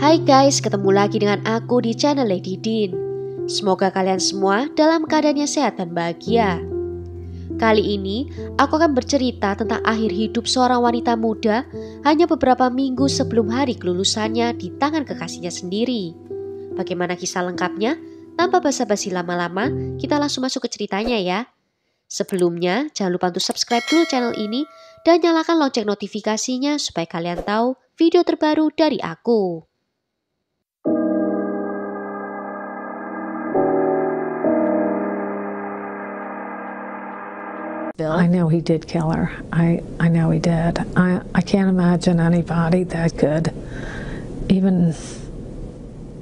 Hai guys, ketemu lagi dengan aku di channel Lady Din. Semoga kalian semua dalam keadaannya sehat dan bahagia. Kali ini, aku akan bercerita tentang akhir hidup seorang wanita muda hanya beberapa minggu sebelum hari kelulusannya di tangan kekasihnya sendiri. Bagaimana kisah lengkapnya? Tanpa basa-basi lama-lama, kita langsung masuk ke ceritanya ya. Sebelumnya, jangan lupa untuk subscribe dulu channel ini dan nyalakan lonceng notifikasinya supaya kalian tahu video terbaru dari aku. I know he did kill her. I know he did. I can't imagine anybody that could even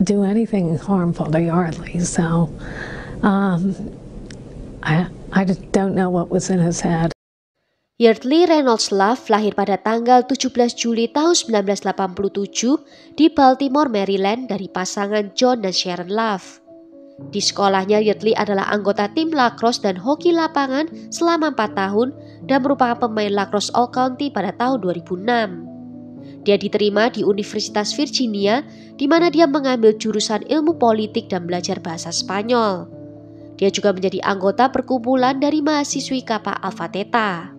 do anything harmful to Yardley. So I just don't know what was in his head. Yardley Reynolds Love lahir pada tanggal 17 Juli tahun 1987 di Baltimore, Maryland dari pasangan John dan Sharon Love. Di sekolahnya, Yardley adalah anggota tim lacrosse dan hoki lapangan selama 4 tahun dan merupakan pemain lacrosse All County pada tahun 2006. Dia diterima di Universitas Virginia, di mana dia mengambil jurusan ilmu politik dan belajar bahasa Spanyol. Dia juga menjadi anggota perkumpulan dari mahasiswi Kappa Alpha Theta.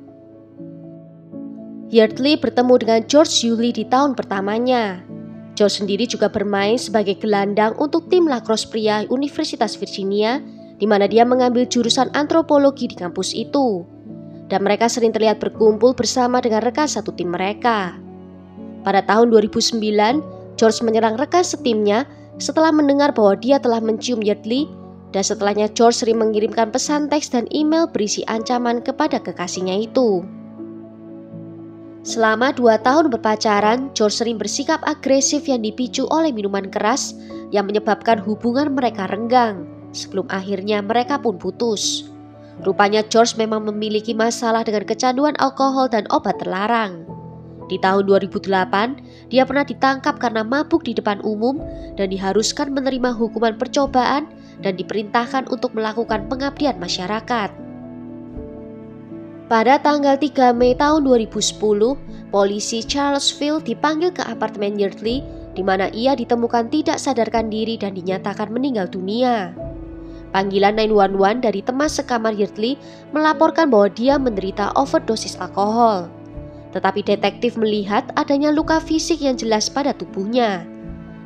Yardley bertemu dengan George Yulee di tahun pertamanya. George sendiri juga bermain sebagai gelandang untuk tim lacrosse pria Universitas Virginia, di mana dia mengambil jurusan antropologi di kampus itu. Dan mereka sering terlihat berkumpul bersama dengan rekan satu tim mereka. Pada tahun 2009, George menyerang rekan setimnya setelah mendengar bahwa dia telah mencium Yardley, dan setelahnya George sering mengirimkan pesan teks dan email berisi ancaman kepada kekasihnya itu. Selama 2 tahun berpacaran, George sering bersikap agresif yang dipicu oleh minuman keras yang menyebabkan hubungan mereka renggang, sebelum akhirnya mereka pun putus. Rupanya George memang memiliki masalah dengan kecanduan alkohol dan obat terlarang. Di tahun 2008, dia pernah ditangkap karena mabuk di depan umum dan diharuskan menerima hukuman percobaan dan diperintahkan untuk melakukan pengabdian masyarakat. Pada tanggal 3 Mei tahun 2010, polisi Charlottesville dipanggil ke apartemen Yardley, di mana ia ditemukan tidak sadarkan diri dan dinyatakan meninggal dunia. Panggilan 911 dari teman sekamar Yardley melaporkan bahwa dia menderita overdosis alkohol. Tetapi detektif melihat adanya luka fisik yang jelas pada tubuhnya.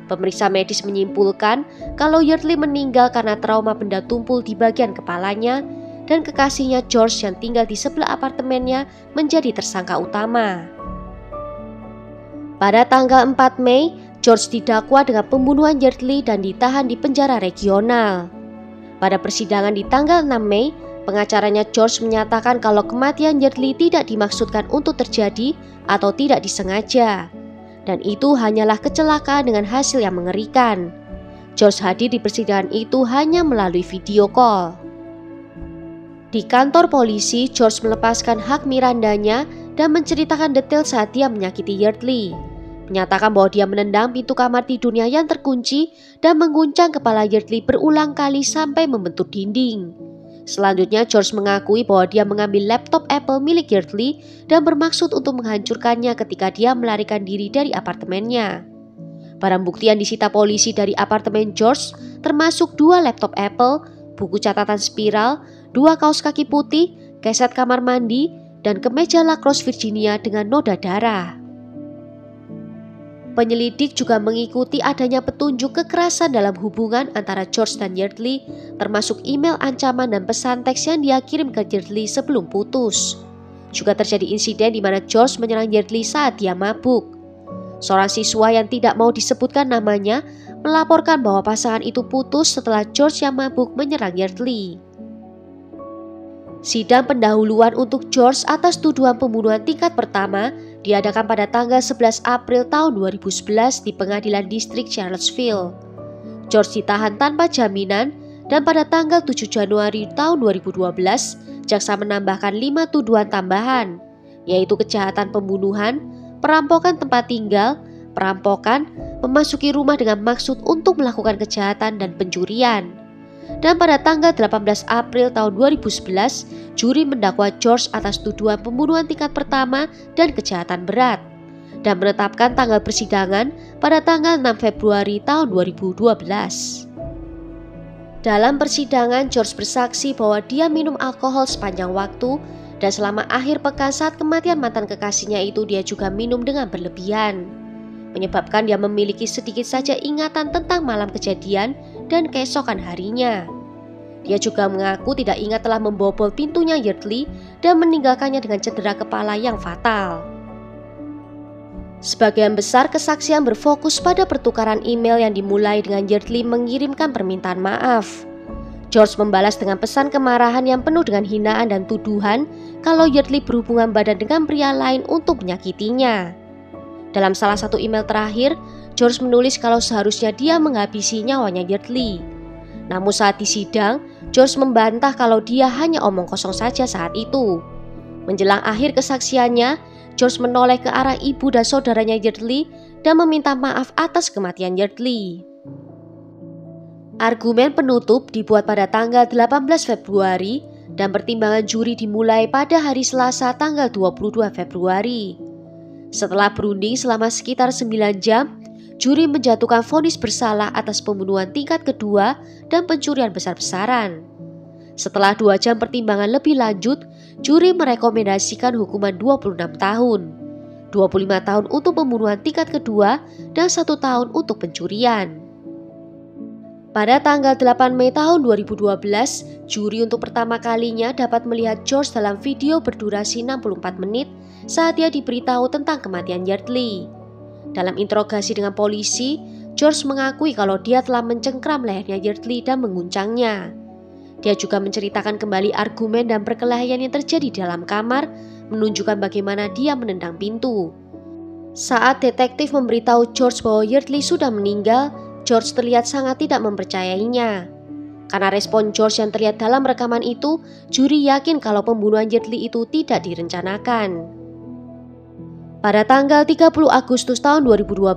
Pemeriksa medis menyimpulkan kalau Yardley meninggal karena trauma benda tumpul di bagian kepalanya, dan kekasihnya George yang tinggal di sebelah apartemennya menjadi tersangka utama. Pada tanggal 4 Mei, George didakwa dengan pembunuhan Yardley dan ditahan di penjara regional. Pada persidangan di tanggal 6 Mei, pengacaranya George menyatakan kalau kematian Yardley tidak dimaksudkan untuk terjadi atau tidak disengaja, dan itu hanyalah kecelakaan dengan hasil yang mengerikan. George hadir di persidangan itu hanya melalui video call. Di kantor polisi, George melepaskan hak Mirandanya dan menceritakan detail saat dia menyakiti Yardley. Menyatakan bahwa dia menendang pintu kamar tidurnya yang terkunci dan mengguncang kepala Yardley berulang kali sampai membentur dinding. Selanjutnya, George mengakui bahwa dia mengambil laptop Apple milik Yardley dan bermaksud untuk menghancurkannya ketika dia melarikan diri dari apartemennya. Barang bukti yang disita polisi dari apartemen George termasuk 2 laptop Apple, buku catatan spiral, 2 kaos kaki putih, keset kamar mandi, dan kemeja lacrosse Virginia dengan noda darah. Penyelidik juga mengikuti adanya petunjuk kekerasan dalam hubungan antara George dan Yardley, termasuk email ancaman dan pesan teks yang dia kirim ke Yardley sebelum putus. Juga terjadi insiden di mana George menyerang Yardley saat dia mabuk. Seorang siswa yang tidak mau disebutkan namanya melaporkan bahwa pasangan itu putus setelah George yang mabuk menyerang Yardley. Sidang pendahuluan untuk George atas tuduhan pembunuhan tingkat pertama diadakan pada tanggal 11 April tahun 2011 di Pengadilan Distrik Charlottesville. George ditahan tanpa jaminan dan pada tanggal 7 Januari tahun 2012, jaksa menambahkan 5 tuduhan tambahan, yaitu kejahatan pembunuhan, perampokan tempat tinggal, perampokan, memasuki rumah dengan maksud untuk melakukan kejahatan, dan pencurian. Dan pada tanggal 18 April tahun 2011, juri mendakwa George atas tuduhan pembunuhan tingkat pertama dan kejahatan berat. dan menetapkan tanggal persidangan pada tanggal 6 Februari tahun 2012. Dalam persidangan, George bersaksi bahwa dia minum alkohol sepanjang waktu dan selama akhir pekan saat kematian mantan kekasihnya itu dia juga minum dengan berlebihan, menyebabkan dia memiliki sedikit saja ingatan tentang malam kejadian dan keesokan harinya. Dia juga mengaku tidak ingat telah membobol pintunya Yardley dan meninggalkannya dengan cedera kepala yang fatal. Sebagian besar kesaksian berfokus pada pertukaran email yang dimulai dengan Yardley mengirimkan permintaan maaf. George membalas dengan pesan kemarahan yang penuh dengan hinaan dan tuduhan kalau Yardley berhubungan badan dengan pria lain untuk menyakitinya. Dalam salah satu email terakhir, George menulis kalau seharusnya dia menghabisi nyawanya Yardley. Namun saat di sidang, George membantah kalau dia hanya omong kosong saja saat itu. Menjelang akhir kesaksiannya, George menoleh ke arah ibu dan saudaranya Yardley dan meminta maaf atas kematian Yardley. Argumen penutup dibuat pada tanggal 18 Februari dan pertimbangan juri dimulai pada hari Selasa tanggal 22 Februari. Setelah berunding selama sekitar 9 jam, juri menjatuhkan vonis bersalah atas pembunuhan tingkat kedua dan pencurian besar-besaran. Setelah 2 jam pertimbangan lebih lanjut, juri merekomendasikan hukuman 26 tahun, 25 tahun untuk pembunuhan tingkat kedua dan 1 tahun untuk pencurian. Pada tanggal 8 Mei tahun 2012, juri untuk pertama kalinya dapat melihat George dalam video berdurasi 64 menit saat dia diberitahu tentang kematian Yardley. Dalam interogasi dengan polisi, George mengakui kalau dia telah mencengkram lehernya Yardley dan menguncangnya. Dia juga menceritakan kembali argumen dan perkelahian yang terjadi di dalam kamar, menunjukkan bagaimana dia menendang pintu. Saat detektif memberitahu George bahwa Yardley sudah meninggal, George terlihat sangat tidak mempercayainya. Karena respon George yang terlihat dalam rekaman itu, juri yakin kalau pembunuhan Yardley itu tidak direncanakan. Pada tanggal 30 Agustus tahun 2012,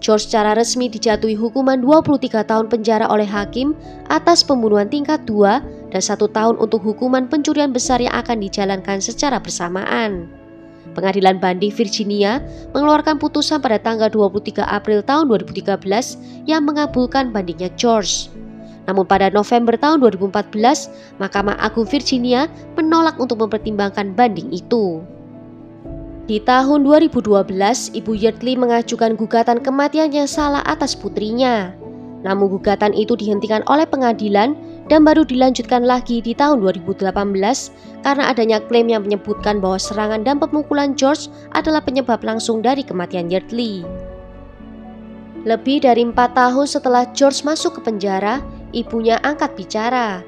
George secara resmi dijatuhi hukuman 23 tahun penjara oleh hakim atas pembunuhan tingkat 2 dan 1 tahun untuk hukuman pencurian besar yang akan dijalankan secara bersamaan. Pengadilan Banding Virginia mengeluarkan putusan pada tanggal 23 April tahun 2013 yang mengabulkan bandingnya George. Namun pada November tahun 2014, Mahkamah Agung Virginia menolak untuk mempertimbangkan banding itu. Di tahun 2012, Ibu Yardley mengajukan gugatan kematian yang salah atas putrinya. Namun gugatan itu dihentikan oleh pengadilan dan baru dilanjutkan lagi di tahun 2018 karena adanya klaim yang menyebutkan bahwa serangan dan pemukulan George adalah penyebab langsung dari kematian Yardley. Lebih dari 4 tahun setelah George masuk ke penjara, ibunya angkat bicara.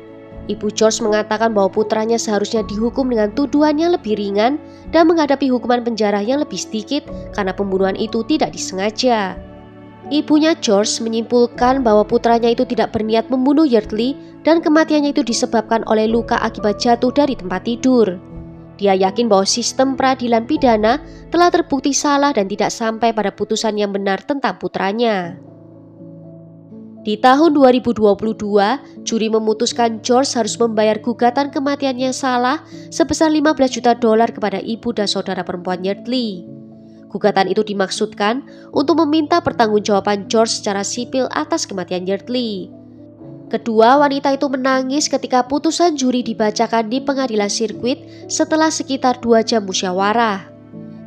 Ibu George mengatakan bahwa putranya seharusnya dihukum dengan tuduhan yang lebih ringan dan menghadapi hukuman penjara yang lebih sedikit karena pembunuhan itu tidak disengaja. Ibunya George menyimpulkan bahwa putranya itu tidak berniat membunuh Yardley dan kematiannya itu disebabkan oleh luka akibat jatuh dari tempat tidur. Dia yakin bahwa sistem peradilan pidana telah terbukti salah dan tidak sampai pada putusan yang benar tentang putranya. Di tahun 2022, juri memutuskan George harus membayar gugatan kematian yang salah sebesar $15 juta kepada ibu dan saudara perempuan Yardley. Gugatan itu dimaksudkan untuk meminta pertanggungjawaban George secara sipil atas kematian Yardley. Kedua wanita itu menangis ketika putusan juri dibacakan di pengadilan sirkuit setelah sekitar 2 jam musyawarah.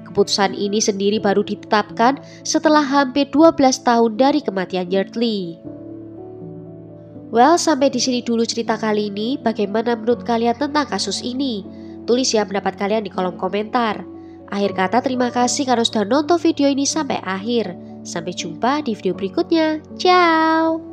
Keputusan ini sendiri baru ditetapkan setelah hampir 12 tahun dari kematian Yardley. Well, sampai di sini dulu cerita kali ini. Bagaimana menurut kalian tentang kasus ini? Tulis ya pendapat kalian di kolom komentar. Akhir kata, terima kasih karena sudah nonton video ini sampai akhir. Sampai jumpa di video berikutnya. Ciao!